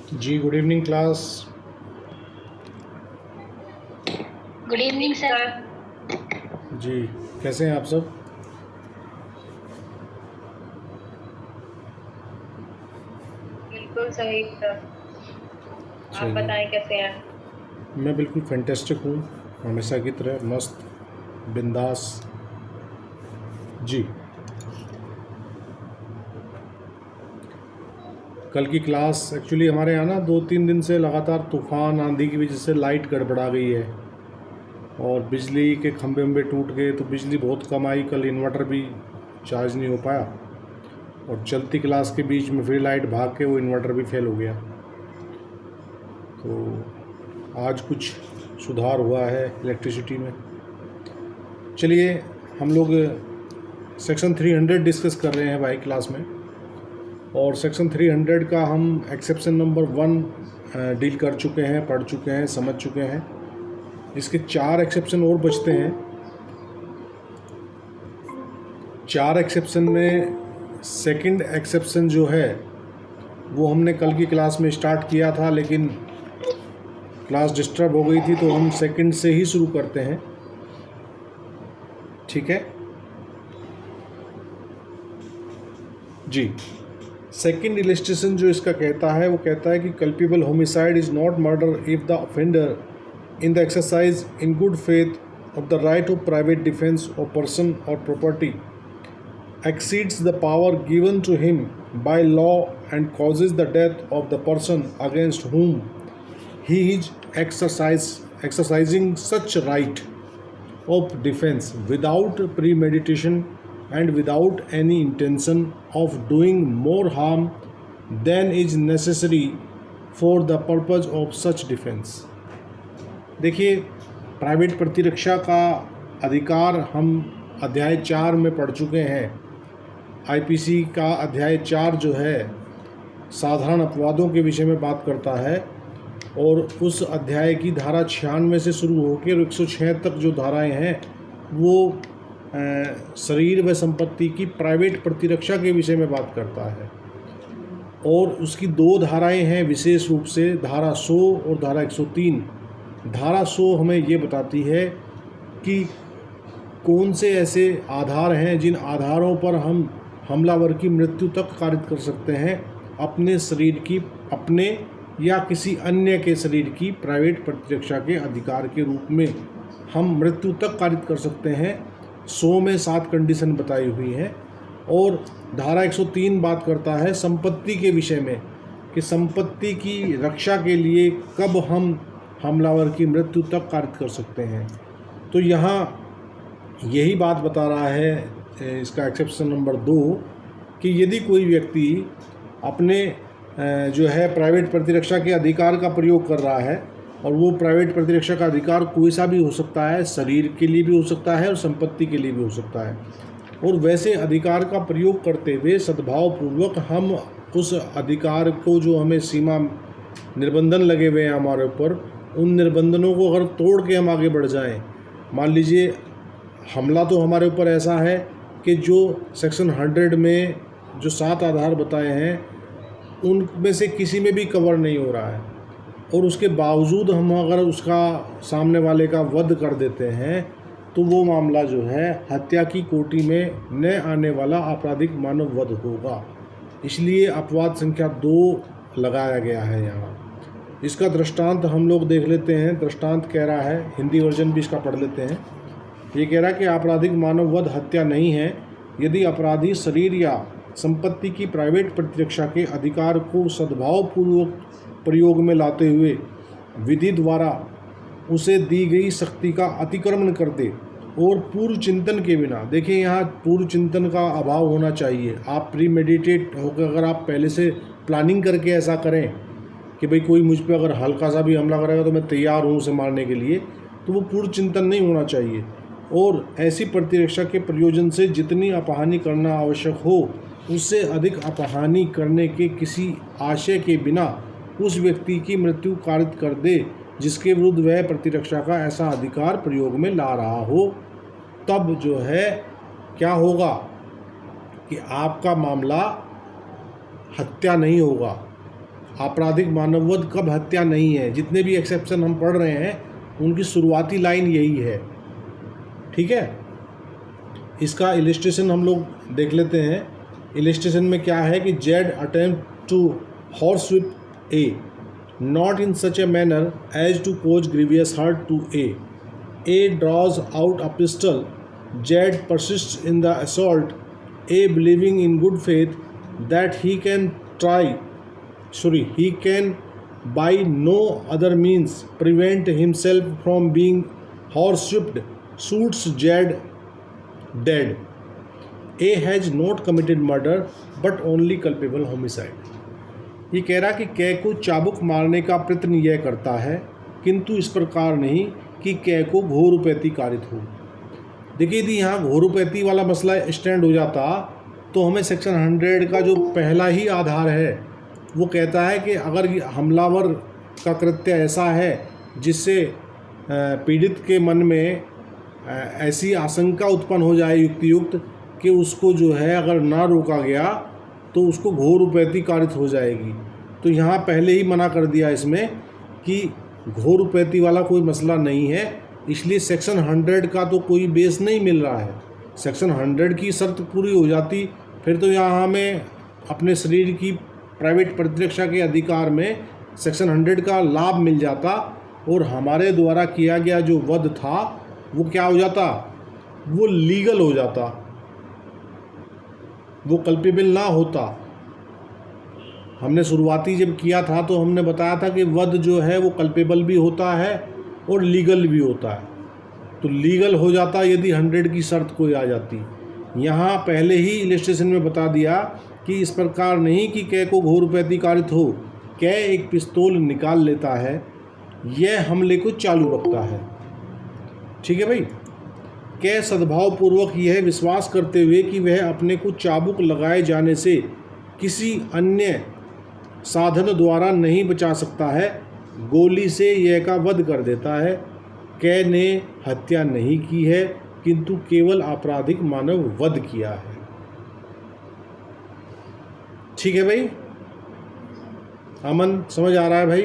जी good evening class. Good evening sir. जी कैसे हैं आप सब? बिल्कुल सही सर। आप चलिए, बताएं कैसे हैं? मैं बिल्कुल फैंटेस्टिक हूँ, हमेशा की तरह मस्त बिंदास। जी, कल की क्लास एक्चुअली हमारे यहाँ ना 2-3 दिन से लगातार तूफ़ान आंधी की वजह से लाइट गड़बड़ा गई है और बिजली के खंभे वंभे टूट गए, तो बिजली बहुत कम आई। कल इन्वर्टर भी चार्ज नहीं हो पाया और चलती क्लास के बीच में फिर लाइट भाग के वो इन्वर्टर भी फेल हो गया। तो आज कुछ सुधार हुआ है इलेक्ट्रिसिटी में। चलिए, हम लोग सेक्शन 300 डिस्कस कर रहे हैं भाई क्लास में, और सेक्शन 300 का हम एक्सेप्शन नंबर 1 डील कर चुके हैं, पढ़ चुके हैं, समझ चुके हैं। इसके 4 एक्सेप्शन और बचते हैं। 4 एक्सेप्शन में सेकंड एक्सेप्शन जो है वो हमने कल की क्लास में स्टार्ट किया था, लेकिन क्लास डिस्टर्ब हो गई थी, तो हम सेकंड से ही शुरू करते हैं। ठीक है जी। सेकंड इलस्ट्रेशन जो इसका कहता है वो कहता है कि culpable homicide is not murder if the offender in the exercise in good faith of the right of private defence of person और property exceeds the power given to him by law and causes the death of the person against whom he is exercising such right of defense without premeditation and without any intention of doing more harm than is necessary for the purpose of such defense। देखिए, private प्रतिरक्षा का अधिकार हम अध्याय 4 में पढ़ चुके हैं। आईपीसी का अध्याय 4 जो है साधारण अपवादों के विषय में बात करता है, और उस अध्याय की धारा 96 से शुरू होकर 106 तक जो धाराएं हैं वो शरीर व संपत्ति की प्राइवेट प्रतिरक्षा के विषय में बात करता है। और उसकी 2 धाराएं हैं विशेष रूप से, धारा 100 और धारा 103। धारा 100 हमें ये बताती है कि कौन से ऐसे आधार हैं जिन आधारों पर हम हमलावर की मृत्यु तक कारित कर सकते हैं, अपने शरीर की, अपने या किसी अन्य के शरीर की प्राइवेट प्रतिरक्षा के अधिकार के रूप में हम मृत्यु तक कारित कर सकते हैं। 100 में 7 कंडीशन बताई हुई हैं। और धारा 103 बात करता है संपत्ति के विषय में, कि संपत्ति की रक्षा के लिए कब हम हमलावर की मृत्यु तक कारित कर सकते हैं। तो यहाँ यही बात बता रहा है इसका एक्सेप्शन नंबर 2, कि यदि कोई व्यक्ति अपने जो है प्राइवेट प्रतिरक्षा के अधिकार का प्रयोग कर रहा है, और वो प्राइवेट प्रतिरक्षा का अधिकार कोई सा भी हो सकता है, शरीर के लिए भी हो सकता है और संपत्ति के लिए भी हो सकता है, और वैसे अधिकार का प्रयोग करते हुए सद्भावपूर्वक हम उस अधिकार को, जो हमें सीमा निर्बंधन लगे हुए हैं हमारे ऊपर, उन निर्बंधनों को अगर तोड़ के हम आगे बढ़ जाएं। मान लीजिए हमला तो हमारे ऊपर ऐसा है कि जो सेक्शन 100 में जो 7 आधार बताए हैं उनमें से किसी में भी कवर नहीं हो रहा है, और उसके बावजूद हम अगर उसका सामने वाले का वध कर देते हैं तो वो मामला जो है हत्या की कोटि में न आने वाला आपराधिक मानव वध होगा। इसलिए अपवाद संख्या 2 लगाया गया है यहाँ। इसका दृष्टांत हम लोग देख लेते हैं। दृष्टांत कह रहा है, हिंदी वर्जन भी इसका पढ़ लेते हैं। ये कह रहा है कि आपराधिक मानव वध हत्या नहीं है यदि अपराधी शरीर या संपत्ति की प्राइवेट प्रतिरक्षा के अधिकार को सद्भावपूर्वक प्रयोग में लाते हुए विधि द्वारा उसे दी गई शक्ति का अतिक्रमण कर दे और पूर्व चिंतन के बिना। देखिए, यहाँ पूर्व चिंतन का अभाव होना चाहिए। आप प्रीमेडिटेट होकर, अगर आप पहले से प्लानिंग करके ऐसा करें कि भाई कोई मुझ पर अगर हल्का सा भी हमला करेगा तो मैं तैयार हूँ उसे मारने के लिए, तो वो पूर्व चिंतन नहीं होना चाहिए। और ऐसी प्रतिरक्षा के प्रयोजन से जितनी अपहानि करना आवश्यक हो उससे अधिक अपहानि करने के किसी आशय के बिना उस व्यक्ति की मृत्यु कारित कर दे जिसके विरुद्ध वह प्रतिरक्षा का ऐसा अधिकार प्रयोग में ला रहा हो। तब जो है क्या होगा कि आपका मामला हत्या नहीं होगा, आपराधिक मानववध कब हत्या नहीं है। जितने भी एक्सेप्शन हम पढ़ रहे हैं उनकी शुरुआती लाइन यही है, ठीक है। इसका इलिस्ट्रेशन हम लोग देख लेते हैं। इलिस्ट्रेशन में क्या है कि Z attempt to horsewhip A not in such a manner as to cause grievous hurt to A draws out a pistol, Z persist in the assault, A believing in good faith that he can by no other means prevent himself from being horsewhipped, shoots Jed dead. A has not committed murder but only culpable homicide. ये कह रहा कि कै को चाबुक मारने का प्रयत्न यह करता है, किंतु इस प्रकार नहीं कि कै को घोरुपैती कारित हो। देखिए यदि यहाँ घोरुपैती वाला मसला स्टैंड हो जाता तो हमें सेक्शन 100 का जो पहला ही आधार है वो कहता है कि अगर हमलावर का कृत्य ऐसा है जिससे पीड़ित के मन में ऐसी आशंका उत्पन्न हो जाए युक्तियुक्त कि उसको जो है अगर ना रोका गया तो उसको घोरुपैती कारित हो जाएगी। तो यहाँ पहले ही मना कर दिया इसमें कि घोरुपैती वाला कोई मसला नहीं है, इसलिए सेक्शन 100 का तो कोई बेस नहीं मिल रहा है। सेक्शन 100 की शर्त पूरी हो जाती फिर तो यहाँ हमें अपने शरीर की प्राइवेट प्रतिरक्षा के अधिकार में सेक्शन 100 का लाभ मिल जाता और हमारे द्वारा किया गया जो वध था वो क्या हो जाता, वो लीगल हो जाता, वो कल्पेबल ना होता। हमने शुरुआती जब किया था तो हमने बताया था कि वध जो है वो कल्पेबल भी होता है और लीगल भी होता है। तो लीगल हो जाता यदि 100 की शर्त कोई आ जाती। यहाँ पहले ही इलिस्ट्रेशन में बता दिया कि इस प्रकार नहीं कि कै को घोरुपैती कारित हो। कै एक पिस्तौल निकाल लेता है, यह हमले को चालू रखता है, ठीक है भाई। कै सद्भावपूर्वक यह विश्वास करते हुए कि वह अपने को चाबुक लगाए जाने से किसी अन्य साधन द्वारा नहीं बचा सकता है, गोली से यह का वध कर देता है। कै ने हत्या नहीं की है किंतु केवल आपराधिक मानव वध किया है, ठीक है भाई। अमन समझ आ रहा है भाई?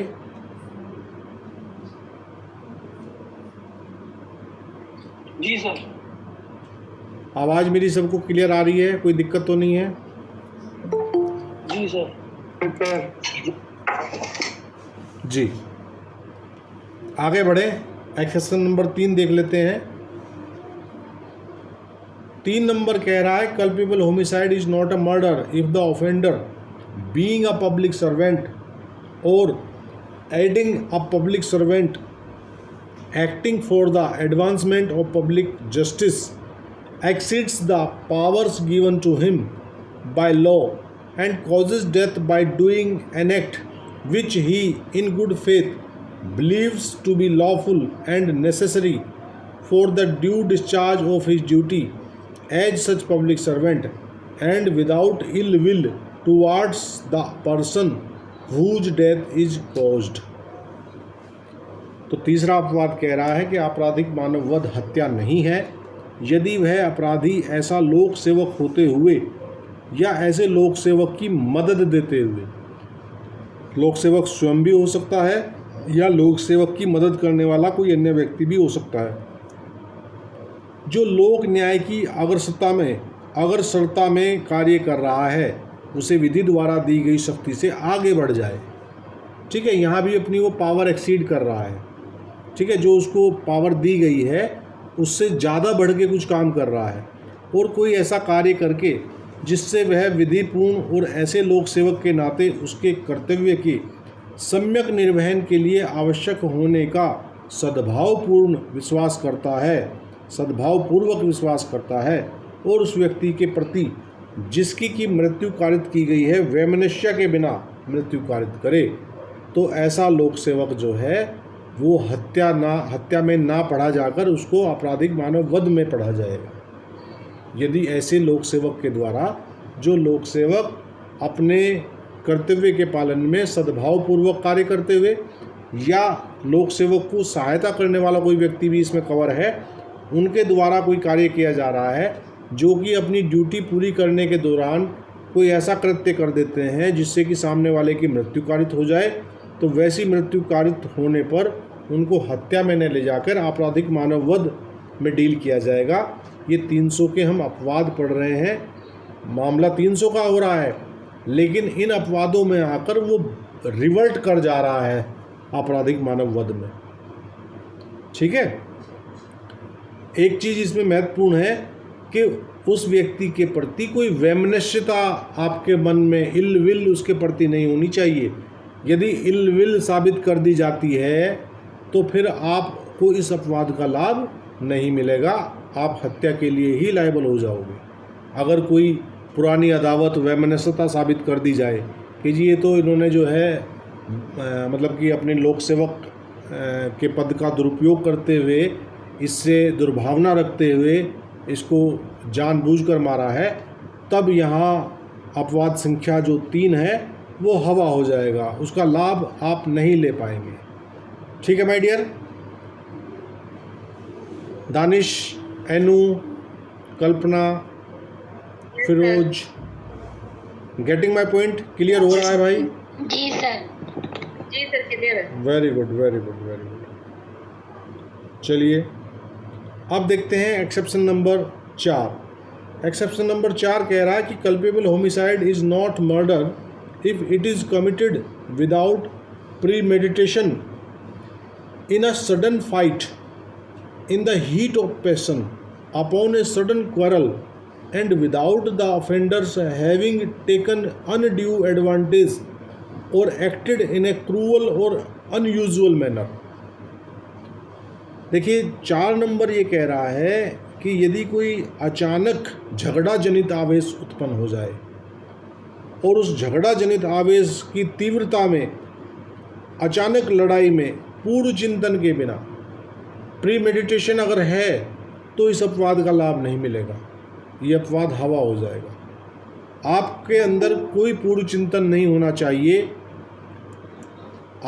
जी सर। आवाज़ मेरी सबको क्लियर आ रही है, कोई दिक्कत तो नहीं है? जी सर। जी आगे बढ़े, एक्सेप्शन नंबर 3 देख लेते हैं। 3 नंबर कह रहा है culpable homicide is not a murder if the offender being a public servant और aiding a public servant acting for the advancement of public justice exceeds the powers given to him by law and causes death by doing an act which he in good faith believes to be lawful and necessary for the due discharge of his duty as such public servant and without ill will towards the person whose death is caused। तो तीसरा अपवाद कह रहा है कि आपराधिक मानव वध हत्या नहीं है यदि वह अपराधी ऐसा लोक सेवक होते हुए या ऐसे लोक सेवक की मदद देते हुए, लोक सेवक स्वयं भी हो सकता है या लोक सेवक की मदद करने वाला कोई अन्य व्यक्ति भी हो सकता है, जो लोक न्याय की अग्रसरता में कार्य कर रहा है उसे विधि द्वारा दी गई शक्ति से आगे बढ़ जाए, ठीक है। यहाँ भी अपनी वो पावर एक्सीड कर रहा है, ठीक है, जो उसको पावर दी गई है उससे ज़्यादा बढ़ के कुछ काम कर रहा है और कोई ऐसा कार्य करके जिससे वह विधिपूर्ण और ऐसे लोक सेवक के नाते उसके कर्तव्य के सम्यक निर्वहन के लिए आवश्यक होने का सद्भावपूर्वक विश्वास करता है और उस व्यक्ति के प्रति जिसकी की मृत्यु कारित की गई है वैमनस्य के बिना मृत्यु कारित करे, तो ऐसा लोक सेवक जो है वो हत्या में ना पढ़ा जाकर उसको आपराधिक मानव वध में पढ़ा जाएगा। यदि ऐसे लोक सेवक के द्वारा जो लोक सेवक अपने कर्तव्य के पालन में सद्भावपूर्वक कार्य करते हुए या लोक सेवक को सहायता करने वाला कोई व्यक्ति भी इसमें कवर है, उनके द्वारा कोई कार्य किया जा रहा है जो कि अपनी ड्यूटी पूरी करने के दौरान कोई ऐसा कृत्य कर देते हैं जिससे कि सामने वाले की मृत्यु कारित हो जाए, तो वैसी मृत्यु कारित होने पर उनको हत्या में न ले जाकर आपराधिक मानव वध में डील किया जाएगा। ये 300 के हम अपवाद पढ़ रहे हैं, मामला 300 का हो रहा है, लेकिन इन अपवादों में आकर वो रिवर्ट कर जा रहा है आपराधिक मानव वध में। ठीक है। एक चीज़ इसमें महत्वपूर्ण है कि उस व्यक्ति के प्रति कोई वैमनस्यता आपके मन में, इल विल उसके प्रति नहीं होनी चाहिए। यदि इल विल साबित कर दी जाती है तो फिर आपको इस अपवाद का लाभ नहीं मिलेगा, आप हत्या के लिए ही लायबल हो जाओगे। अगर कोई पुरानी अदावत, वैमनस्यता साबित कर दी जाए कि जी ये तो इन्होंने जो है मतलब कि अपने लोक सेवक के पद का दुरुपयोग करते हुए, इससे दुर्भावना रखते हुए इसको जानबूझकर मारा है, तब यहाँ अपवाद संख्या जो 3 है वो हवा हो जाएगा, उसका लाभ आप नहीं ले पाएंगे। ठीक है my dear. Danish, Anu, Kalpana, Firoz, getting my point? Clear हो रहा है भाई? जी सर। जी सर, क्लियर है। Very good, very good, very good. चलिए अब देखते हैं एक्सेप्शन नंबर 4। एक्सेप्शन नंबर 4 कह रहा है कि culpable homicide is not murder if it is committed without pre meditation in a sudden fight in the heat of passion upon a sudden quarrel and without the offenders having taken undue advantage or acted in a cruel or unusual manner। देखिए 4 number ये कह रहा है कि यदि कोई अचानक झगड़ा जनित आवेश उत्पन्न हो जाए और उस झगड़ा जनित आवेश की तीव्रता में, अचानक लड़ाई में पूर्व चिंतन के बिना, प्री मेडिटेशन अगर है, तो इस अपवाद का लाभ नहीं मिलेगा, ये अपवाद हवा हो जाएगा। आपके अंदर कोई पूर्व चिंतन नहीं होना चाहिए।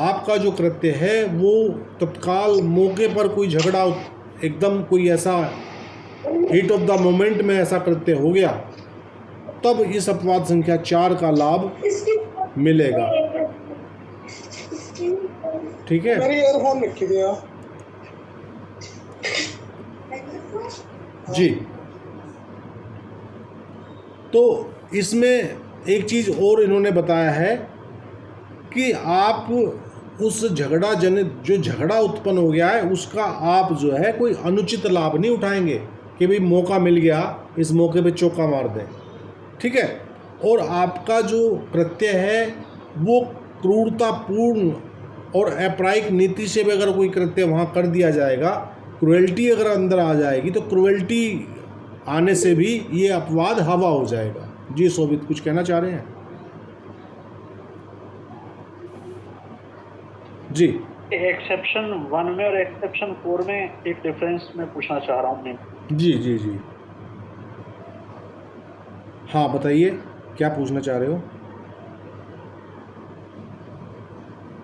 आपका जो कृत्य है वो तत्काल मौके पर कोई झगड़ा, एकदम कोई ऐसा हीट ऑफ द मोमेंट में ऐसा कृत्य हो गया, तब इस अपवाद संख्या 4 का लाभ मिलेगा। ठीक है। मेरी ईयरफोन रखी थी यार। जी, तो इसमें एक चीज़ और इन्होंने बताया है कि आप उस झगड़ा जनित जो झगड़ा उत्पन्न हो गया है उसका आप जो है कोई अनुचित लाभ नहीं उठाएंगे कि भाई मौका मिल गया, इस मौके पे चौका मार दें। ठीक है। और आपका जो कृत्य है वो क्रूरतापूर्ण और अपराधिक नीति से भी अगर कोई कृत्य वहाँ कर दिया जाएगा, क्रुएल्टी अगर अंदर आ जाएगी, तो क्रुएल्टी आने से भी ये अपवाद हवा हो जाएगा। जी शोभित, कुछ कहना चाह रहे हैं? जी। एक्सेप्शन 1 में और एक्सेप्शन 4 में एक डिफरेंस मैं पूछना चाह रहा हूँ। जी जी जी, हाँ बताइए, क्या पूछना चाह रहे हो?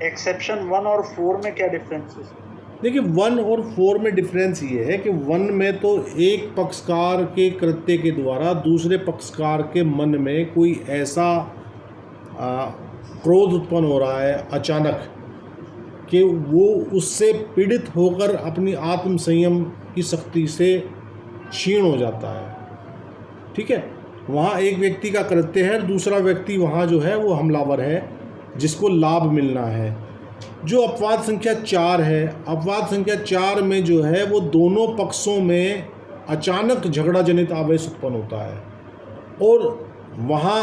एक्सेप्शन 1 और 4 में क्या डिफरेंस है? देखिए 1 और 4 में डिफरेंस ये है कि 1 में तो एक पक्षकार के कृत्य के द्वारा दूसरे पक्षकार के मन में कोई ऐसा क्रोध उत्पन्न हो रहा है अचानक कि वो उससे पीड़ित होकर अपनी आत्म संयम की शक्ति से क्षीण हो जाता है। ठीक है। वहाँ एक व्यक्ति का कृत्य है, दूसरा व्यक्ति वहाँ जो है वो हमलावर है जिसको लाभ मिलना है। जो अपवाद संख्या 4 है, अपवाद संख्या 4 में जो है वो दोनों पक्षों में अचानक झगड़ा जनित आवेश उत्पन्न होता है और वहाँ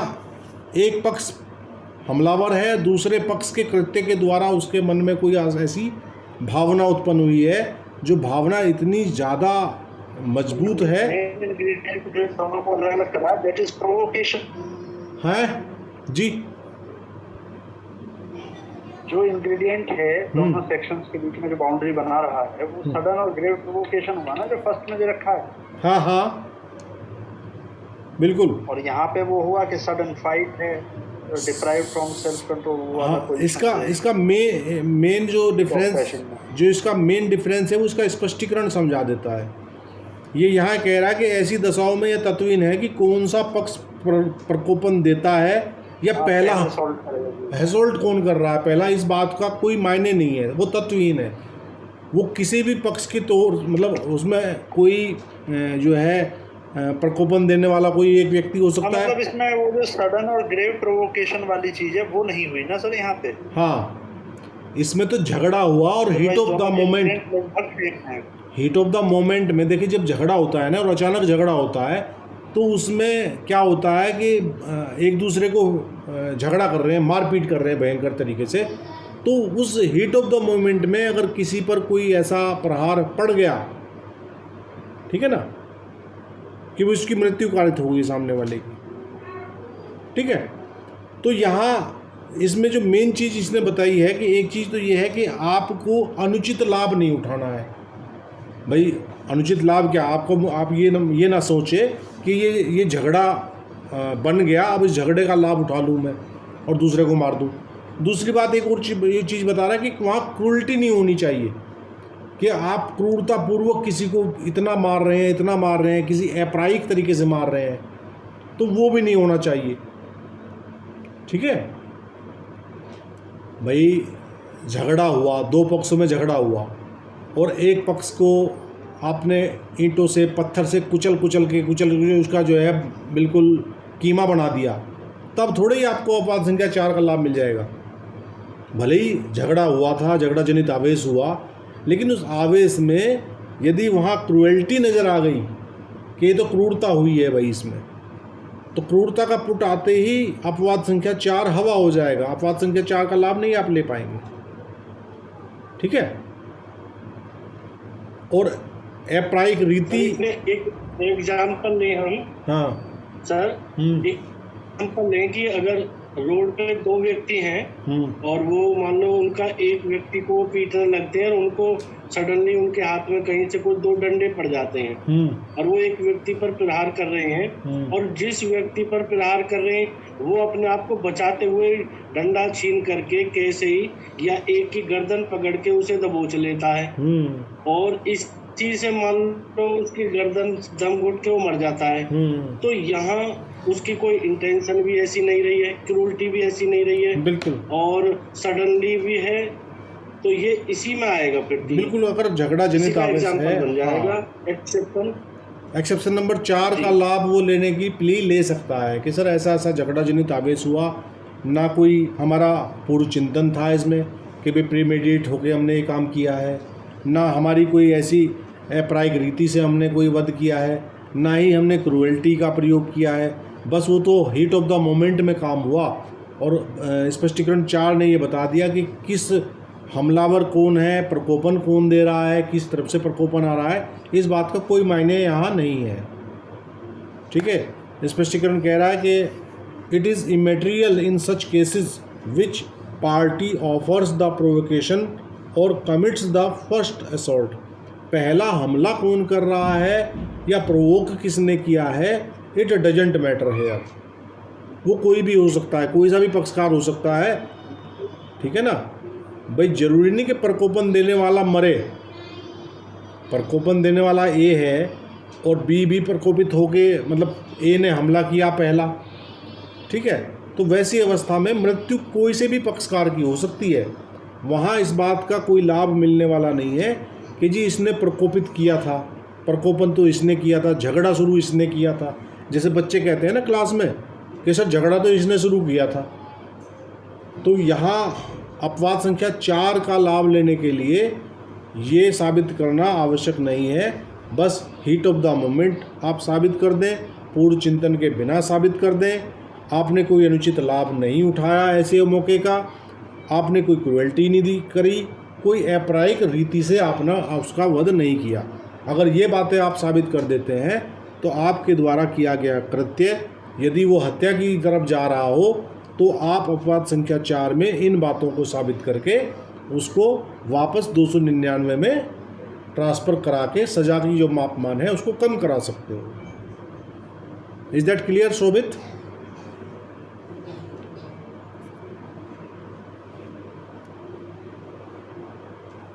एक पक्ष हमलावर है, दूसरे पक्ष के कृत्य के द्वारा उसके मन में कोई ऐसी भावना उत्पन्न हुई है जो भावना इतनी ज़्यादा मजबूत है। है जी, जो इंग्रेडिएंट है दोनों सेक्शंस के बीच में जो बाउंड्री बना रहा है वो सडन और ग्रेव प्रोवोकेशन हुआ ना, जो फर्स्ट में जो रखा है। हाँ हाँ बिल्कुल। और यहाँ पे वो हुआ कि सडन फाइट है, डिप्राइव फ्रॉम सेल्फ कंट्रोल हुआ। हाँ, इसका मेन जो डिफरेंस, जो इसका मेन डिफरेंस है वो इसका स्पष्टीकरण समझा देता है। ये यहाँ कह रहा है कि ऐसी दशाओं में यह तत्वीन है कि कौन सा पक्ष प्रकोपन देता है या पहला सॉल्व करेगा। असॉल्ट कौन कर रहा है पहला, इस बात का कोई मायने नहीं है, वो तत्वहीन है। वो किसी भी पक्ष की तौर मतलब उसमें कोई जो है प्रकोपन देने वाला कोई एक व्यक्ति हो सकता है। मतलब इसमें वो जो सडन और ग्रेव प्रोवोकेशन वाली चीज है वो नहीं हुई ना सर यहाँ पे। हाँ, इसमें तो झगड़ा हुआ और हीट ऑफ द मोमेंट में देखिए, जब झगड़ा होता है ना और अचानक झगड़ा होता है तो उसमें क्या होता है कि एक दूसरे को झगड़ा कर रहे हैं, मारपीट कर रहे हैं भयंकर तरीके से, तो उस हीट ऑफ द मोमेंट में अगर किसी पर कोई ऐसा प्रहार पड़ गया, ठीक है ना, कि वो उसकी मृत्यु कारित हो गई सामने वाले की, ठीक है, तो यहाँ इसमें जो मेन चीज़ इसने बताई है कि एक चीज़ तो ये है कि आपको अनुचित लाभ नहीं उठाना है। भाई अनुचित लाभ क्या, आपको आप ये ना सोचे कि ये झगड़ा बन गया, अब इस झगड़े का लाभ उठा लूँ मैं और दूसरे को मार दूँ। दूसरी बात एक और ये चीज़ बता रहा है कि वहाँ क्रूरटी नहीं होनी चाहिए, कि आप क्रूरतापूर्वक किसी को इतना मार रहे हैं, किसी अपराधिक तरीके से मार रहे हैं, तो वो भी नहीं होना चाहिए, ठीक है। भाई झगड़ा हुआ, दो पक्षों में झगड़ा हुआ और एक पक्ष को आपने ईंटों से पत्थर से कुचल के उसका जो है बिल्कुल कीमा बना दिया, तब थोड़े ही आपको अपवाद संख्या 4 का लाभ मिल जाएगा। भले ही झगड़ा हुआ था, झगड़ा जनित आवेश हुआ, लेकिन उस आवेश में यदि वहाँ क्रूएल्टी नज़र आ गई कि ये तो क्रूरता हुई है भाई इसमें, तो क्रूरता का पुट आते ही अपवाद संख्या 4 हवा हो जाएगा, अपवाद संख्या 4 का लाभ नहीं आप ले पाएंगे, ठीक है। और अपराधिक रीति एक एग्जाम्पल लें हम, हाँ सर, एक एग्जाम्पल लें कि अगर रोड पे 2 व्यक्ति हैं और वो मान लो उनका एक व्यक्ति को पीटने लगते हैं और उनको सडनली उनके हाथ में कहीं से कोई 2 डंडे पड़ जाते हैं और वो एक व्यक्ति पर प्रहार कर रहे हैं और जिस व्यक्ति पर प्रहार कर रहे हैं वो अपने आप को बचाते हुए डंडा छीन करके कैसे ही या एक की गर्दन पकड़ के उसे दबोच लेता है और इस चीज से मान लो उसकी गर्दन दम घुट के वो मर जाता है। तो यहाँ उसकी कोई इंटेंशन भी ऐसी नहीं रही है, क्रूरटी भी ऐसी नहीं रही है, बिल्कुल, और सडनली भी है, तो ये इसी में आएगा फिर। बिल्कुल, अगर झगड़ा जनित आवेश है, बन जाएगा एक्सेप्शन नंबर 4 का लाभ वो लेने की प्ली ले सकता है कि सर ऐसा झगड़ा जनित आवेश हुआ, ना कोई हमारा पूर्व चिंतन था इसमें कि भाई प्रीमेडिएट होके हमने ये काम किया है, ना हमारी कोई ऐसी अपराधिक रीति से हमने कोई वध किया है, ना ही हमने क्रूएल्टी का प्रयोग किया है, बस वो तो हीट ऑफ द मोमेंट में काम हुआ। और स्पष्टीकरण 4 ने ये बता दिया कि किस हमलावर कौन है, प्रकोपन कौन दे रहा है, किस तरफ से प्रकोपन आ रहा है, इस बात का कोई मायने यहाँ नहीं है, ठीक है। स्पष्टीकरण कह रहा है कि it is immaterial in such cases which party offers the provocation और कमिट्स द फर्स्ट असॉल्ट। पहला हमला कौन कर रहा है या प्रोवोक किसने किया है, इट डजंट मैटर है। वो कोई भी हो सकता है, कोई सा भी पक्षकार हो सकता है, ठीक है ना। भाई जरूरी नहीं कि प्रकोपन देने वाला मरे, प्रकोपन देने वाला ए है और बी भी प्रकोपित होके, मतलब ए ने हमला किया पहला, ठीक है, तो वैसी अवस्था में मृत्यु कोई से भी पक्षकार की हो सकती है। वहाँ इस बात का कोई लाभ मिलने वाला नहीं है कि जी इसने प्रकोपित किया था, प्रकोपन तो इसने किया था, झगड़ा शुरू इसने किया था। जैसे बच्चे कहते हैं ना क्लास में कि सर झगड़ा तो इसने शुरू किया था। तो यहाँ अपवाद संख्या 4 का लाभ लेने के लिए ये साबित करना आवश्यक नहीं है, बस हीट ऑफ द मोमेंट आप साबित कर दें, पूर्व चिंतन के बिना साबित कर दें, आपने कोई अनुचित लाभ नहीं उठाया ऐसे मौके का, आपने कोई क्रूएल्टी नहीं करी, कोई अपराधिक रीति से आपने उसका वध नहीं किया। अगर ये बातें आप साबित कर देते हैं तो आपके द्वारा किया गया कृत्य यदि वो हत्या की तरफ जा रहा हो तो आप अपवाद संख्या 4 में इन बातों को साबित करके उसको वापस 299 में ट्रांसफ़र करा के सजा की जो मापमान है उसको कम करा सकते हो। Is that clear Shobhit?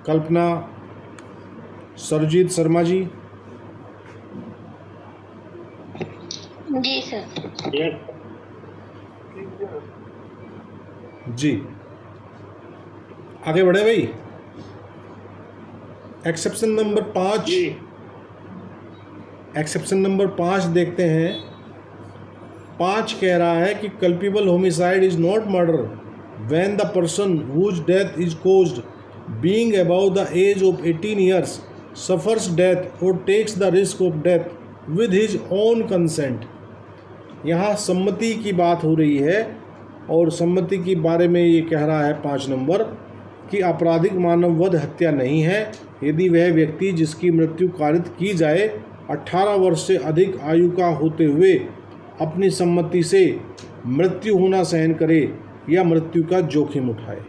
Kalpana, Sarjeet Sharma ji. जी सर। यस जी, आगे बढ़े भाई। एक्सेप्शन नंबर 5, जी एक्सेप्शन नंबर 5 देखते हैं। 5 कह रहा है कि culpable homicide is not murder when the person whose death is caused being above the age of 18 years suffers death और takes the risk of death with his own consent. यहाँ सम्मति की बात हो रही है और सम्मति के बारे में ये कह रहा है 5 नंबर कि आपराधिक मानववध हत्या नहीं है यदि वह व्यक्ति जिसकी मृत्यु कारित की जाए 18 वर्ष से अधिक आयु का होते हुए अपनी सम्मति से मृत्यु होना सहन करे या मृत्यु का जोखिम उठाए।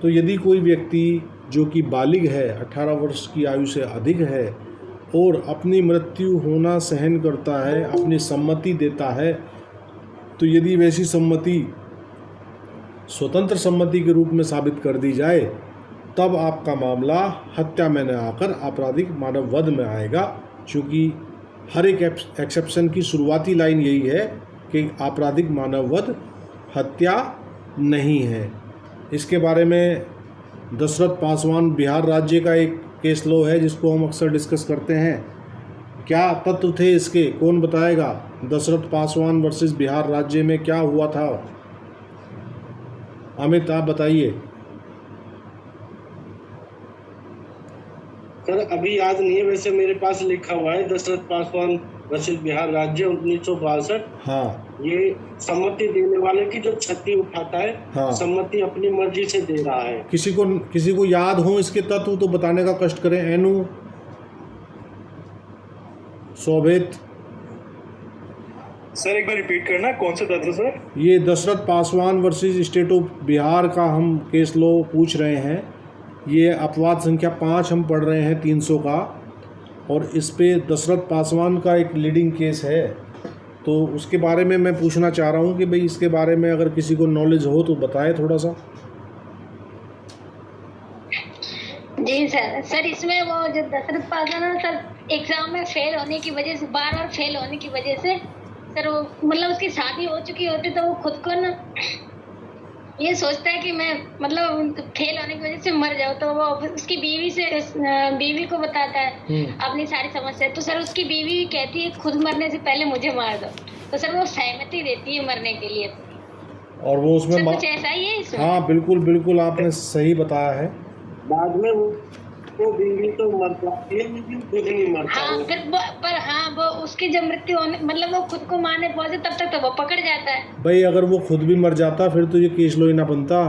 तो यदि कोई व्यक्ति जो कि बालिग है, 18 वर्ष की आयु से अधिक है और अपनी मृत्यु होना सहन करता है, अपनी सम्मति देता है, तो यदि वैसी सम्मति स्वतंत्र सम्मति के रूप में साबित कर दी जाए तब आपका मामला हत्या में न आकर आपराधिक मानववध में आएगा, क्योंकि हर एक एक्सेप्शन की शुरुआती लाइन यही है कि आपराधिक मानववध हत्या नहीं है। इसके बारे में दशरथ पासवान बिहार राज्य का एक केस लॉ है जिसको हम अक्सर डिस्कस करते हैं। क्या तत्व थे इसके, कौन बताएगा? दशरथ पासवान वर्सेस बिहार राज्य में क्या हुआ था? अमित आप बताइए। सर अभी याद नहीं है, वैसे मेरे पास लिखा हुआ है दशरथ पासवान वर्सेस बिहार राज्य 1962। हाँ ये सम्मति देने वाले की जो क्षति उठाता है, हाँ। सम्मति अपनी मर्जी से दे रहा है। किसी को याद हो इसके तत्व तो बताने का कष्ट करें। एनु, शोभित। सर एक बार रिपीट करना, कौन से तत्व सर? ये Dashrath Paswan versus state of Bihar का हम केस लॉ पूछ रहे हैं। ये अपवाद संख्या 5 हम पढ़ रहे हैं 300 का, और इस पे दशरथ पासवान का एक लीडिंग केस है। तो उसके बारे में मैं पूछना चाह रहा हूँ कि भाई इसके बारे में अगर किसी को नॉलेज हो तो बताए थोड़ा सा। जी सर इसमें वो जो दशरथ पासवान है सर, एग्जाम में फेल होने की वजह से, बार फेल होने की वजह से सर, वो मतलब उसकी शादी हो चुकी होती तो वो खुद को ना ये सोचता है कि मैं मतलब फेल होने की वजह से मर जाऊँ, तो वो उसकी बीवी को बताता है अपनी सारी समस्या। तो सर उसकी बीवी कहती है खुद मरने से पहले मुझे मार दो, तो सर वो सहमति देती है मरने के लिए। और वो उसमें कुछ ऐसा ही है इसमें? हाँ बिल्कुल आपने सही बताया है। बाद में वो बीवी तो मर जाती है लेकिन खुद नहीं मरता। हाँ फिर पर हाँ वो उसकी जब मृत्यु होने, मतलब वो खुद को मारने पहुंचे तब तक तो वो पकड़ जाता है। भाई अगर वो खुद भी मर जाता फिर तो ये केस लो ही ना बनता।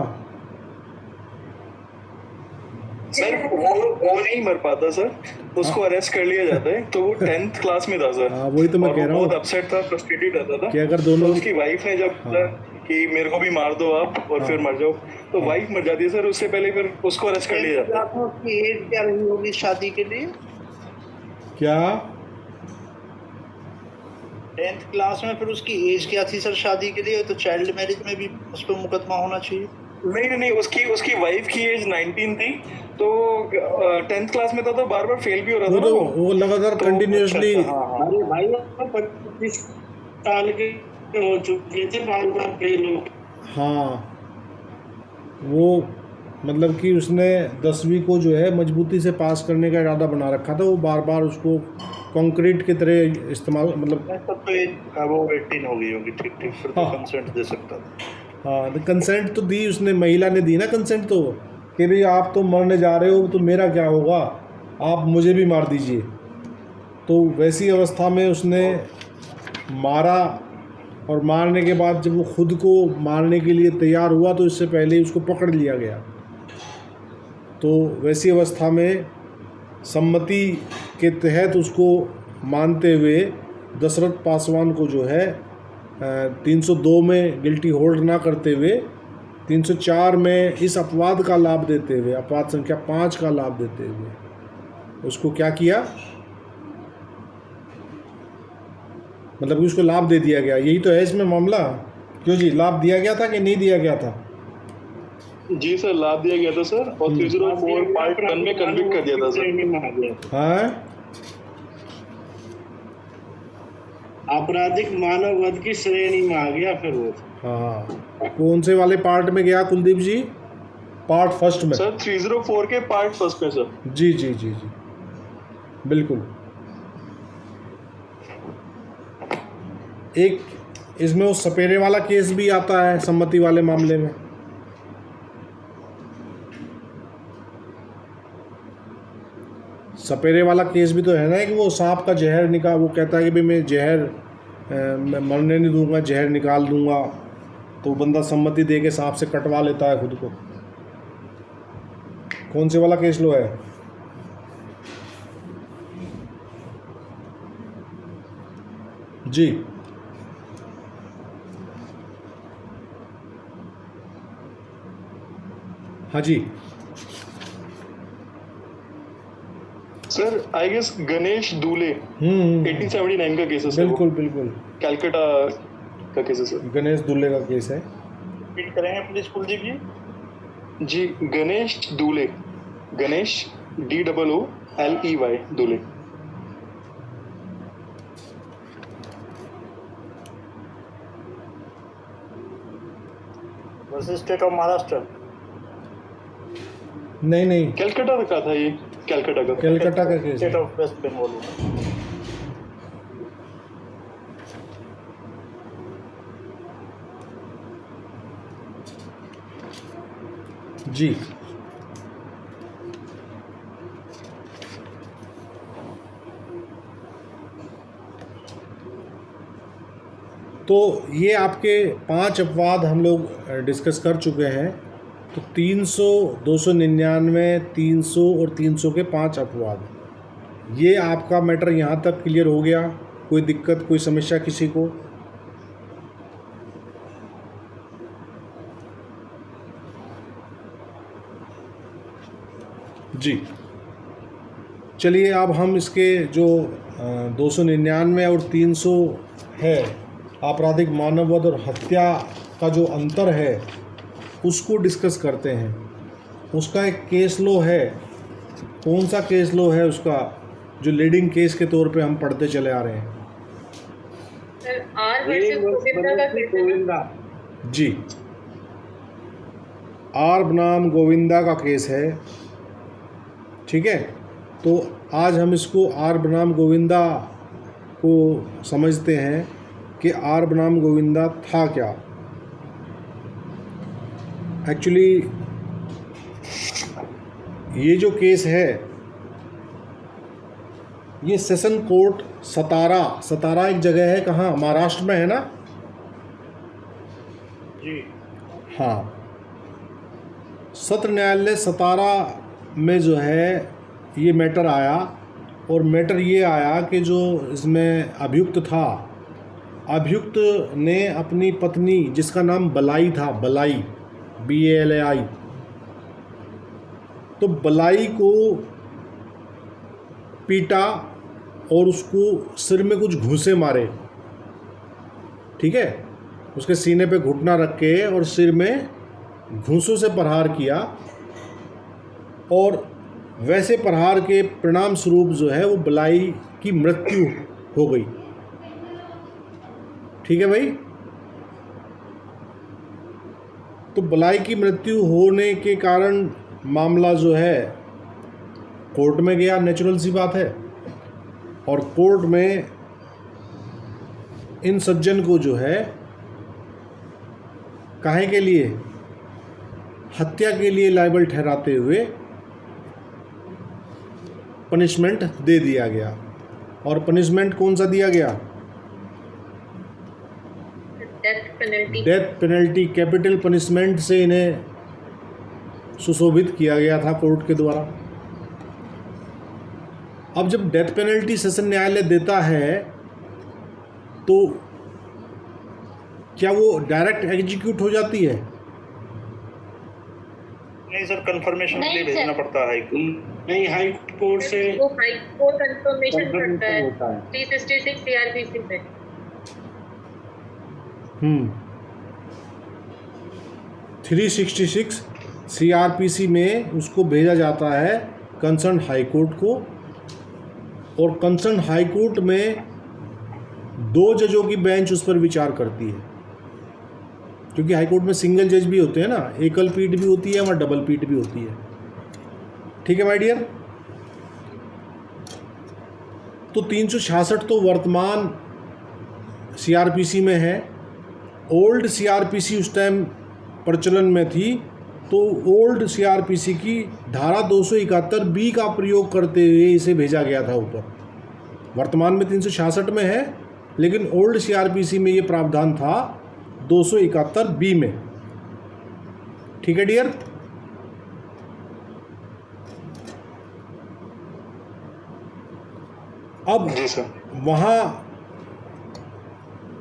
सर वो नहीं मर पाता सर, उसको अरेस्ट कर लिया जाता है। तो वो 10th क्लास में था सर। हाँ वही तो मैं कह रहा हूँ, बहुत अपसेट था, फ्रस्ट्रेटेड रहता था कि अगर दोनों तो उसकी वाइफ ने जब कि मेरे को भी मार दो आप और फिर मर जाओ, तो वाइफ मर जाती है सर। उससे पहले फिर उसको अरेस्ट कर लिया जाता है। उसकी एज क्या रही होगी शादी के लिए? क्या 10th क्लास में फिर उसकी एज क्या थी सर शादी के लिए? तो चाइल्ड मैरिज में भी उस पर मुकदमा होना चाहिए। नहीं, उसकी वाइफ की एज 19 थी, तो 10th क्लास में था तो बार फेल भी हो रहा था। तो वो लगातार कंटिन्यूअसली। अरे भाई 25 साल के हो चुके थे, बार फेल हो। हाँ वो मतलब कि उसने 10वीं को जो है मजबूती से पास करने का इरादा बना रखा था। वो बार उसको कंक्रीट की तरह इस्तेमाल, मतलब तब तो वो 18 हो गई होगी। ठीक फिर तो कंसेंट दे सकता था। हाँ तो कंसेंट तो दी उसने, महिला ने दी ना कंसेंट, तो कि भाई आप तो मरने जा रहे हो तो मेरा क्या होगा, आप मुझे भी मार दीजिए। तो वैसी अवस्था में उसने मारा, और मारने के बाद जब वो खुद को मारने के लिए तैयार हुआ तो इससे पहले ही उसको पकड़ लिया गया। तो वैसी अवस्था में सम्मति के तहत उसको मानते हुए दशरथ पासवान को जो है 302 में गिल्टी होल्ड ना करते हुए 304 में इस अपवाद का लाभ देते हुए, अपवाद संख्या 5 का लाभ देते हुए उसको क्या किया, मतलब कि उसको लाभ दे दिया गया। यही तो है इसमें मामला। क्यों जी, लाभ दिया गया था कि नहीं दिया गया था? जी सर, लाभ दिया गया था सर, और 304 पार्ट 1 में कन्विक्ट कर दिया था सर। हाँ आप आपराधिक मानववध की श्रेणी में आ गया फिर वो। हाँ, कौन से वाले पार्ट में गया कुलदीप जी? पार्ट फर्स्ट में सर 304 के पार्ट फर्स्ट में सर। जी जी जी जी बिल्कुल। एक इसमें वो सपेरे वाला केस भी आता है सम्मति वाले मामले में। सपेरे वाला केस भी तो है ना कि वो सांप का जहर निकाल, वो कहता है कि भाई मैं जहर मैं मरने नहीं दूंगा, जहर निकाल दूंगा, तो बंदा सम्मति दे के सांप से कटवा लेता है खुद को। कौन से वाला केस लो है? जी हाँ जी सर आई गेस गणेश दूले 1879 का केस है सर। बिल्कुल बिल्कुल कैलकाटा का केस है सर। गणेश दुल्ले का केस है। रिपीट करेंगे प्लीज कुलदीप जी। जी Ganesh Dooley, Ganesh DOOLEY Dooley. Versus state of Maharashtra. नहीं नहीं, कैलकाटा का था ये, कैलकाटा का। कलकत्ता का केस स्टेट है। ऑफ वेस्ट बंगाल। जी तो ये आपके 5 अपवाद हम लोग डिस्कस कर चुके हैं। तो 300, 299, 300 और 300 के 5 अपवाद, ये आपका मैटर यहाँ तक क्लियर हो गया? कोई दिक्कत, कोई समस्या किसी को? जी चलिए, अब हम इसके जो 299 और 300 है, आपराधिक मानववध और हत्या का जो अंतर है उसको डिस्कस करते हैं। उसका एक केस लो है। कौन सा केस लो है उसका, जो लीडिंग केस के तौर पे हम पढ़ते चले आ रहे हैं? सर आर वर्सेस गोविंदा का केस है ना? जी, आर बनाम गोविंदा का केस है। ठीक है, तो आज हम इसको आर बनाम गोविंदा को समझते हैं कि आर बनाम गोविंदा था क्या। एक्चुअली ये जो केस है, ये सेशन कोर्ट सतारा एक जगह है, कहाँ? महाराष्ट्र में है ना? जी हाँ, सत्र न्यायालय सतारा में जो है ये मैटर आया। और मैटर ये आया कि जो इसमें अभियुक्त था, अभियुक्त ने अपनी पत्नी, जिसका नाम बलाई था, बलाई BALAI, तो बलाई को पीटा और उसको सिर में कुछ घूंसे मारे। ठीक है, उसके सीने पे घुटना रख के और सिर में घूंसों से प्रहार किया, और वैसे प्रहार के परिणाम स्वरूप जो है वो बलाई की मृत्यु हो गई। ठीक है भाई, तो बलाई की मृत्यु होने के कारण मामला जो है कोर्ट में गया, नेचुरल सी बात है। और कोर्ट में इन सज्जन को जो है काहे के लिए, हत्या के लिए लायबल ठहराते हुए पनिशमेंट दे दिया गया। और पनिशमेंट कौन सा दिया गया? डेथ पेनल्टी, कैपिटल पनिशमेंट से इन्हें सुशोभित किया गया था कोर्ट के द्वारा। अब जब डेथ पेनल्टी सेशन न्यायालय देता है तो क्या वो डायरेक्ट एग्जीक्यूट हो जाती है? नहीं सर, कंफर्मेशन के लिए नहीं भेजना सर। पड़ता है। नहीं, हाई कोर्ट से वो हाई कोर्ट कंफर्मेशन करता है 366 CRPC में। 366 CRPC में उसको भेजा जाता है कंसर्न हाई कोर्ट को। और कंसर्न हाई कोर्ट में 2 जजों की बेंच उस पर विचार करती है, क्योंकि हाईकोर्ट में सिंगल जज भी होते हैं ना, एकल पीठ भी होती है, वहाँ डबल पीठ भी होती है। ठीक है माय डियर। तो 366 तो वर्तमान सीआरपीसी में है। ओल्ड सीआरपीसी उस टाइम प्रचलन में थी, तो ओल्ड सीआरपीसी की धारा 271 बी का प्रयोग करते हुए इसे भेजा गया था ऊपर। वर्तमान में 366 में है, लेकिन ओल्ड सीआरपीसी में ये प्रावधान था 271 बी में। ठीक है डियर। अब जी सर। वहाँ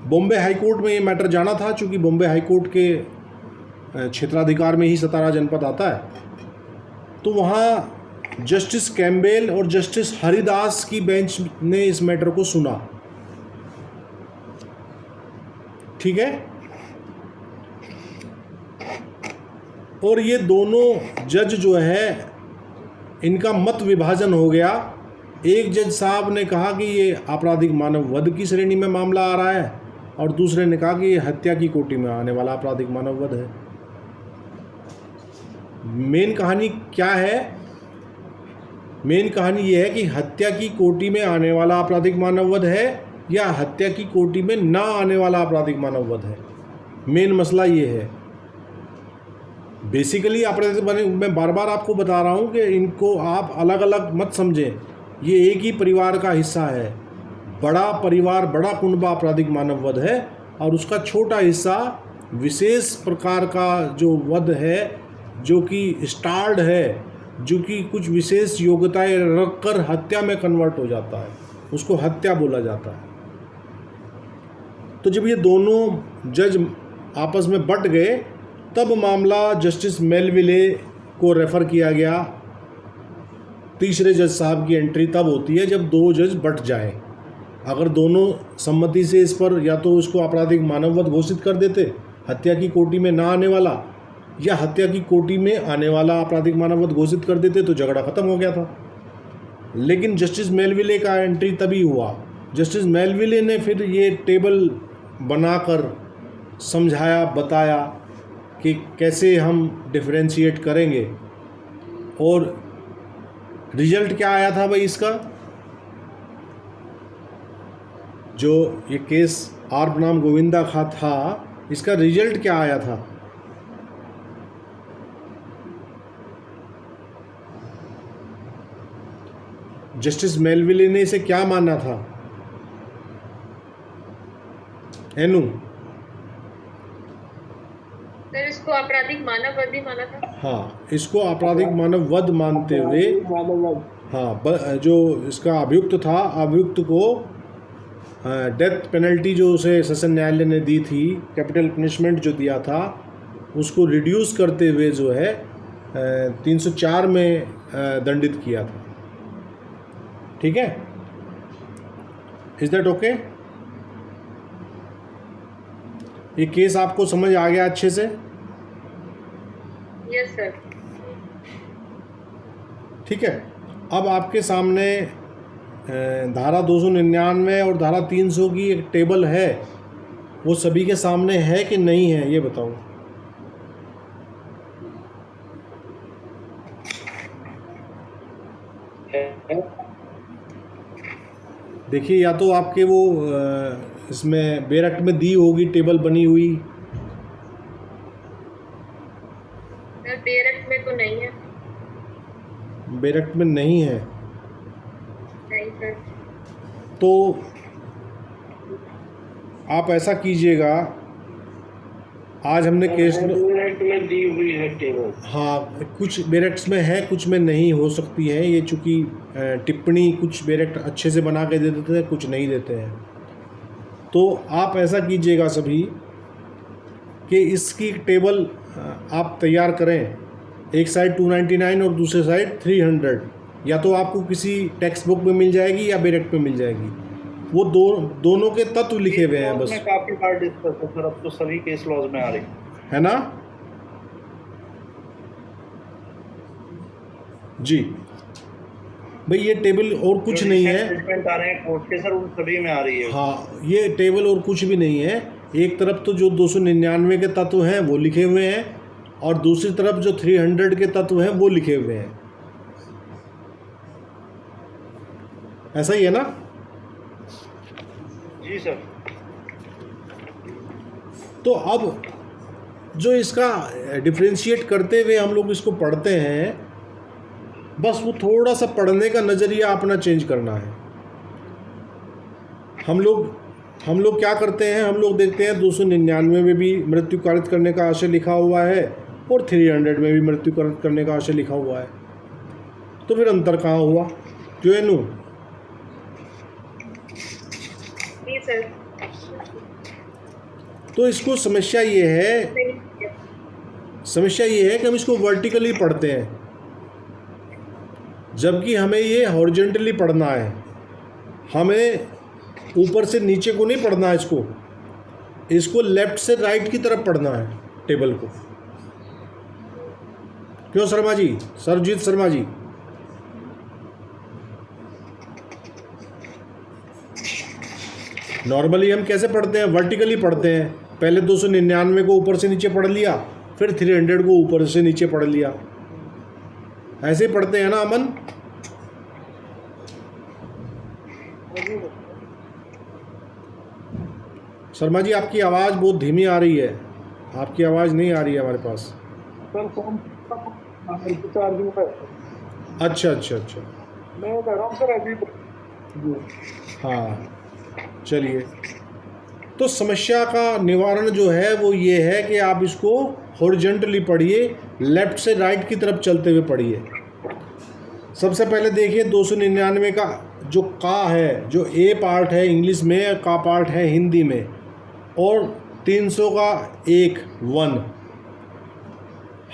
बॉम्बे हाई कोर्ट में ये मैटर जाना था, चूँकि बॉम्बे हाई कोर्ट के क्षेत्राधिकार में ही सतारा जनपद आता है, तो वहाँ जस्टिस कैम्बेल और जस्टिस हरिदास की बेंच ने इस मैटर को सुना। ठीक है। और ये दोनों जज जो है, इनका मत विभाजन हो गया। एक जज साहब ने कहा कि ये आपराधिक मानव वध की श्रेणी में मामला आ रहा है, और दूसरे ने कहा कि ये हत्या की कोटि में आने वाला आपराधिक मानव वध है। मेन कहानी क्या है? मेन कहानी ये है कि हत्या की कोटि में आने वाला आपराधिक मानव वध है या हत्या की कोटि में ना आने वाला आपराधिक मानव वध है। मेन मसला ये है। बेसिकली आपराधिक, मैं बार बार आपको बता रहा हूँ कि इनको आप अलग अलग मत समझें, ये एक ही परिवार का हिस्सा है। बड़ा परिवार, बड़ा कुनबा आपराधिक मानव वध है, और उसका छोटा हिस्सा विशेष प्रकार का जो वध है, जो कि स्टार्ड है, जो कि कुछ विशेष योग्यताएं रखकर हत्या में कन्वर्ट हो जाता है, उसको हत्या बोला जाता है। तो जब ये दोनों जज आपस में बट गए, तब मामला जस्टिस मेलविले को रेफ़र किया गया। तीसरे जज साहब की एंट्री तब होती है जब 2 जज बट जाएं। अगर दोनों सम्मति से इस पर या तो इसको आपराधिक मानव वध घोषित कर देते, हत्या की कोटि में ना आने वाला, या हत्या की कोटि में आने वाला आपराधिक मानव वध घोषित कर देते, तो झगड़ा खत्म हो गया था। लेकिन जस्टिस मेलविले का एंट्री तभी हुआ। जस्टिस मेलविले ने फिर ये टेबल बनाकर समझाया, बताया कि कैसे हम डिफरेंशिएट करेंगे, और रिजल्ट क्या आया था भाई इसका? जो ये केस आर बनाम गोविंदा का था, इसका रिजल्ट क्या आया था? जस्टिस मेलविले ने इसे क्या माना था? एनु सर, इसको आपराधिक मानव वध ही माना था। हाँ, इसको आपराधिक मानव वध मानते हुए, हाँ, जो इसका अभियुक्त था, अभियुक्त को डेथ पेनल्टी जो उसे सेशन न्यायालय ने दी थी, कैपिटल पनिशमेंट जो दिया था, उसको रिड्यूस करते हुए जो है 304 में दंडित किया था। ठीक है। Is that okay? ये केस आपको समझ आ गया अच्छे से? Yes sir. ठीक है। अब आपके सामने धारा 299 और धारा 300 की एक टेबल है, वो सभी के सामने है कि नहीं है, ये बताओ। देखिए, या तो आपके वो इसमें बेरक्ट में दी होगी टेबल बनी हुई। सर, बेरक्ट में तो नहीं है। बेरक्ट में नहीं है नहीं सर। तो आप ऐसा कीजिएगा, आज हमने केस बेरक्ट में दी हुई है टेबल। हाँ, कुछ बेरक्ट्स में है, कुछ में नहीं हो सकती है। ये चूँकि टिप्पणी कुछ बेरक्ट अच्छे से बना के दे देते हैं, कुछ नहीं देते हैं। तो आप ऐसा कीजिएगा सभी कि इसकी टेबल आप तैयार करें, एक साइड 299 और दूसरे साइड 300, या तो आपको किसी टेक्स्ट बुक में मिल जाएगी या बेरक्ट में मिल जाएगी। वो दोनों के तत्व लिखे हुए हैं बस। काफी बार डिस्कस है सर, अब तो सभी केस लॉज में आ रही है ना जी। भाई ये टेबल और कुछ नहीं है। स्टेटमेंट आ रहे हैं कोर्ट के सर, उन सभी में आ रही है। हाँ, ये टेबल और कुछ भी नहीं है। एक तरफ तो जो 299 के तत्व हैं वो लिखे हुए हैं और दूसरी तरफ जो 300 के तत्व हैं वो लिखे हुए हैं। ऐसा ही है ना? जी सर। तो अब जो इसका डिफ्रेंशिएट करते हुए हम लोग इसको पढ़ते हैं, बस वो थोड़ा सा पढ़ने का नज़रिया अपना चेंज करना है। हम लोग क्या करते हैं, हम लोग देखते हैं 299 में भी मृत्यु कारित करने का आशय लिखा हुआ है और 300 में भी मृत्यु कारित करने का आशय लिखा हुआ है। तो फिर अंतर कहाँ हुआ? क्यों एनू? जी सर। तो इसको समस्या ये है कि हम इसको वर्टिकली पढ़ते हैं, जबकि हमें ये हॉरिजॉन्टली पढ़ना है। हमें ऊपर से नीचे को नहीं पढ़ना है, इसको लेफ्ट से राइट की तरफ पढ़ना है टेबल को। क्यों शर्मा जी, सरजीत शर्मा जी? नॉर्मली हम कैसे पढ़ते हैं? वर्टिकली पढ़ते हैं। पहले 299 को ऊपर से नीचे पढ़ लिया, फिर 300 को ऊपर से नीचे पढ़ लिया। ऐसे ही पढ़ते हैं ना अमन? शर्मा जी, आपकी आवाज़ बहुत धीमी आ रही है, आपकी आवाज़ नहीं आ रही है हमारे पास। सर फोन चार्जिंग पर। अच्छा अच्छा अच्छा, मैं कह रहा हूँ सर अभी। हाँ चलिए। तो समस्या का निवारण जो है वो ये है कि आप इसको हॉरिजॉन्टली पढ़िए, लेफ्ट से राइट की तरफ चलते हुए पढ़िए। सबसे पहले देखिए 299 का जो का है, जो ए पार्ट है इंग्लिश में, का पार्ट है हिंदी में, और 300 का 1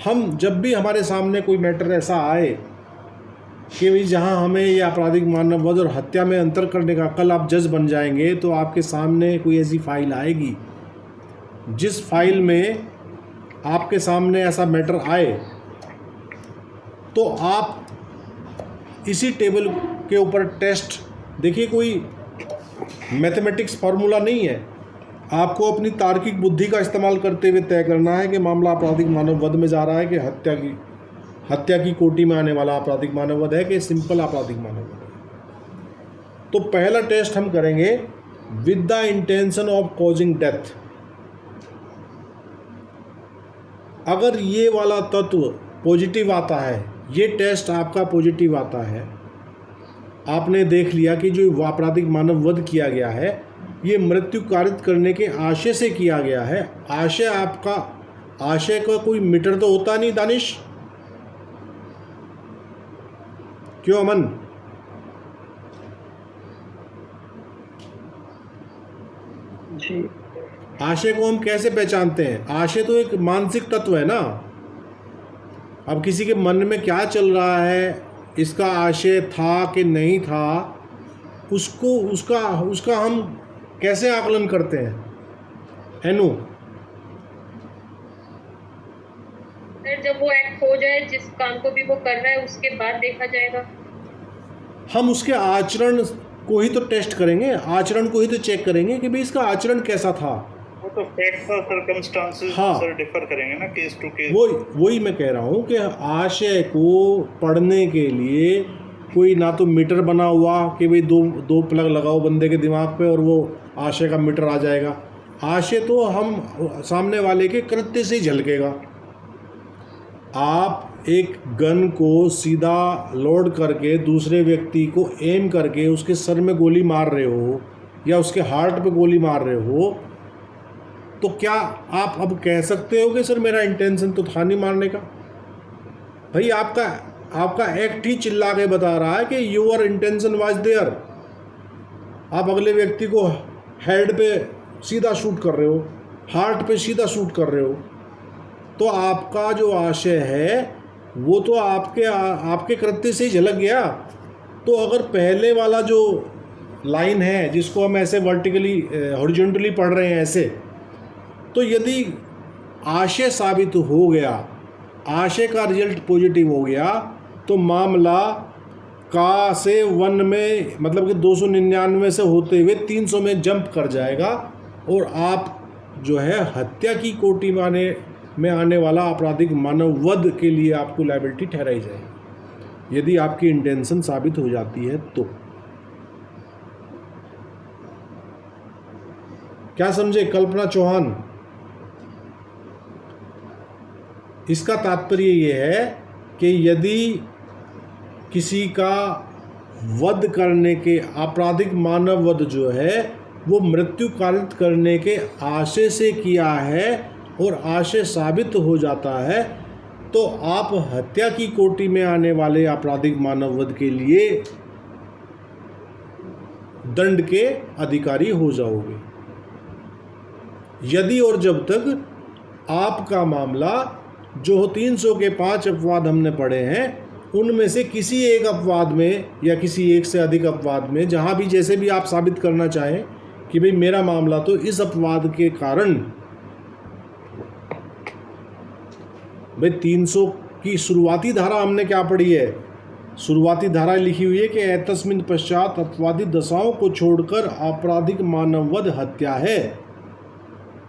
हम जब भी हमारे सामने कोई मैटर ऐसा आए कि भाई जहाँ हमें ये आपराधिक मानववध और हत्या में अंतर करने का, कल आप जज बन जाएंगे तो आपके सामने कोई ऐसी फाइल आएगी, जिस फाइल में आपके सामने ऐसा मैटर आए तो आप इसी टेबल के ऊपर टेस्ट देखिए। कोई मैथमेटिक्स फार्मूला नहीं है, आपको अपनी तार्किक बुद्धि का इस्तेमाल करते हुए तय करना है कि मामला आपराधिक मानववध में जा रहा है कि हत्या की कोटि में आने वाला आपराधिक मानववध है कि सिंपल आपराधिक मानववध है। तो पहला टेस्ट हम करेंगे with the intention of causing death. अगर ये वाला तत्व पॉजिटिव आता है, ये टेस्ट आपका पॉजिटिव आता है, आपने देख लिया कि जो आपराधिक मानववध किया गया है ये मृत्यु कारित करने के आशय से किया गया है। आशय आपका, आशय का कोई मीटर तो होता नहीं दानिश, क्यों अमन? जी। आशय को हम कैसे पहचानते हैं? आशय तो एक मानसिक तत्व है ना। अब किसी के मन में क्या चल रहा है, इसका आशय था कि नहीं था, उसका हम कैसे आकलन करते हैं? एनु? सर जब वो एक्ट हो जाए, जिस काम को भी वो कर रहा है, उसके बाद देखा जाएगा। हम उसके आचरण को ही तो टेस्ट करेंगे, आचरण को ही तो चेक करेंगे कि भाई इसका आचरण कैसा था। वो तो फैक्ट्स और सर्कमस्टांसेस सर डिफर करेंगे ना केस टू केस। वही मैं कह रहा हूँ कि आशय को पढ़ने के लिए कोई ना तो मीटर बना हुआ कि भाई दो प्लग लगाओ बंदे के दिमाग पे और वो आशय का मीटर आ जाएगा। आशय तो हम सामने वाले के कृत्य से ही झलकेगा। आप एक गन को सीधा लोड करके दूसरे व्यक्ति को एम करके उसके सर में गोली मार रहे हो या उसके हार्ट पे गोली मार रहे हो, तो क्या आप अब कह सकते हो कि सर मेरा इंटेंशन तो था नहीं मारने का? भाई आपका एक्ट ही चिल्ला के बता रहा है कि योर इंटेंशन वाज देयर। आप अगले व्यक्ति को हेड पे सीधा शूट कर रहे हो, हार्ट पे सीधा शूट कर रहे हो, तो आपका जो आशय है वो तो आपके कृत्य से ही झलक गया। तो अगर पहले वाला जो लाइन है जिसको हम ऐसे वर्टिकली हॉरिजॉन्टली पढ़ रहे हैं ऐसे, तो यदि आशय साबित हो गया, आशय का रिजल्ट पॉजिटिव हो गया, तो मामला का से 1 में मतलब कि 299 से होते हुए 300 में जंप कर जाएगा और आप जो है हत्या की कोटि में आने वाला आपराधिक मानव वध के लिए आपको लायबिलिटी ठहराई जाएगी यदि आपकी इंटेंशन साबित हो जाती है तो। क्या समझे कल्पना चौहान? इसका तात्पर्य ये है कि यदि किसी का वध करने के आपराधिक मानव वध जो है वो मृत्यु कारित करने के आशय से किया है और आशय साबित हो जाता है तो आप हत्या की कोटि में आने वाले आपराधिक मानव वध के लिए दंड के अधिकारी हो जाओगे यदि और जब तक आपका मामला जो 300 के 5 अपवाद हमने पढ़े हैं उनमें से किसी एक अपवाद में या किसी एक से अधिक अपवाद में जहां भी जैसे भी आप साबित करना चाहें कि भाई मेरा मामला तो इस अपवाद के कारण भाई 300 की शुरुआती धारा हमने क्या पढ़ी है? शुरुआती धारा लिखी हुई है कि एतस्मिन पश्चात अपवादित दशाओं को छोड़कर आपराधिक मानववध हत्या है।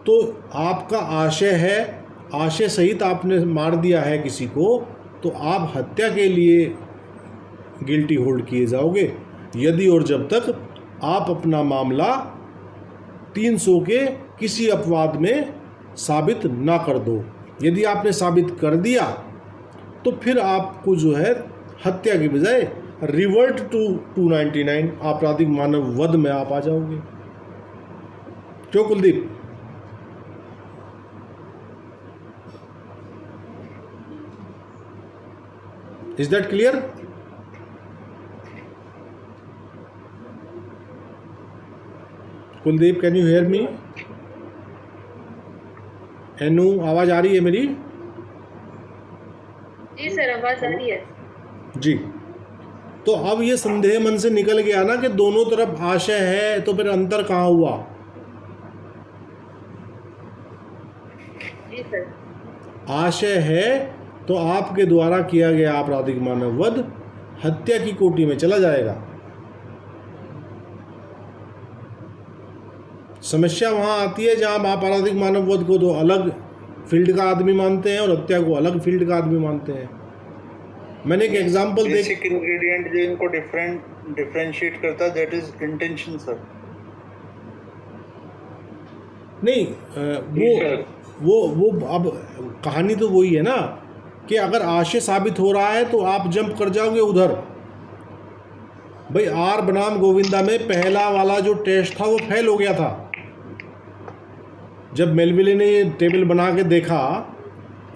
तो आपका आशय है, आशय सहित आपने मार दिया है किसी को, तो आप हत्या के लिए गिल्टी होल्ड किए जाओगे यदि और जब तक आप अपना मामला 300 के किसी अपवाद में साबित ना कर दो। यदि आपने साबित कर दिया तो फिर आपको जो है हत्या के बजाय रिवर्ट टू 299 आपराधिक मानव वध में आप आ जाओगे। क्यों Kuldeep? Is that clear? Kuldeep can you hear me? Inu आवाज आ रही है मेरी? जी सर आवाज आ रही है जी। तो अब ये संदेह मन से निकल गया ना कि दोनों तरफ आशय है, तो फिर अंतर कहाँ हुआ? जी सर आशय है तो आपके द्वारा किया गया आपराधिक मानव वध हत्या की कोटि में चला जाएगा। समस्या वहाँ आती है जहाँ आप आपराधिक मानव वध को तो अलग फील्ड का आदमी मानते हैं और हत्या को अलग फील्ड का आदमी मानते हैं। मैंने एक एग्जांपल बेसिक इंग्रेडिएंट जो इनको डिफरेंशिएट करता है दैट इज इंटेंशन सर। नहीं वो अब कहानी तो वही है ना कि अगर आशय साबित हो रहा है तो आप जंप कर जाओगे उधर। भाई आर बनाम गोविंदा में पहला वाला जो टेस्ट था वो फेल हो गया था। जब मेलविले ने ये टेबल बना के देखा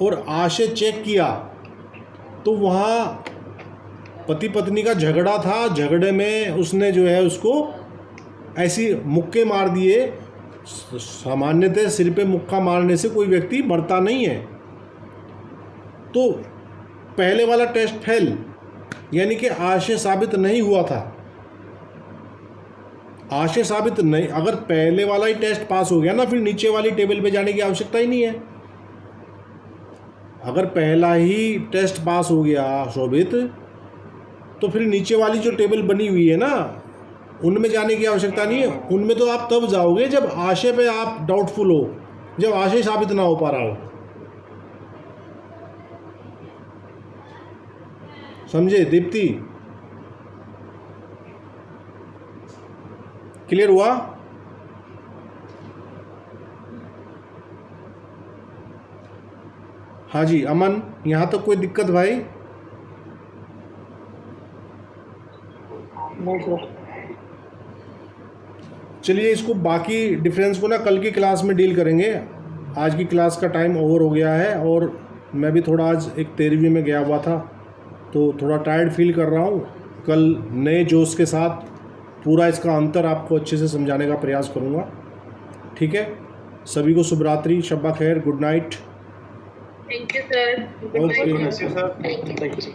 और आशय चेक किया तो वहाँ पति पत्नी का झगड़ा था। झगड़े में उसने जो है उसको ऐसी मुक्के मार दिए। सामान्यतः सिर पे मुक्का मारने से कोई व्यक्ति मरता नहीं है। तो पहले वाला टेस्ट फेल, यानी कि आशय साबित नहीं हुआ था। आशय साबित नहीं, अगर पहले वाला ही टेस्ट पास हो गया ना फिर नीचे वाली टेबल पे जाने की आवश्यकता ही नहीं है। अगर पहला ही टेस्ट पास हो गया शोभित तो फिर नीचे वाली जो टेबल बनी हुई है ना उनमें जाने की आवश्यकता नहीं है। उनमें तो आप तब जाओगे जब आशय पे आप डाउटफुल हो, जब आशय साबित ना हो पा रहा हो। समझे दीप्ति? क्लियर हुआ? हाँ जी अमन, यहाँ तक कोई दिक्कत भाई? नहीं सर। चलिए इसको बाकी डिफरेंस को ना कल की क्लास में डील करेंगे। आज की क्लास का टाइम ओवर हो गया है और मैं भी थोड़ा आज एक 13वीं में गया हुआ था तो थोड़ा टायर्ड फील कर रहा हूँ। कल नए जोश के साथ पूरा इसका अंतर आपको अच्छे से समझाने का प्रयास करूँगा। ठीक है, सभी को शुभ रात्रि, शब्बा खैर, good night. Thank you sir. Okay sir thank you.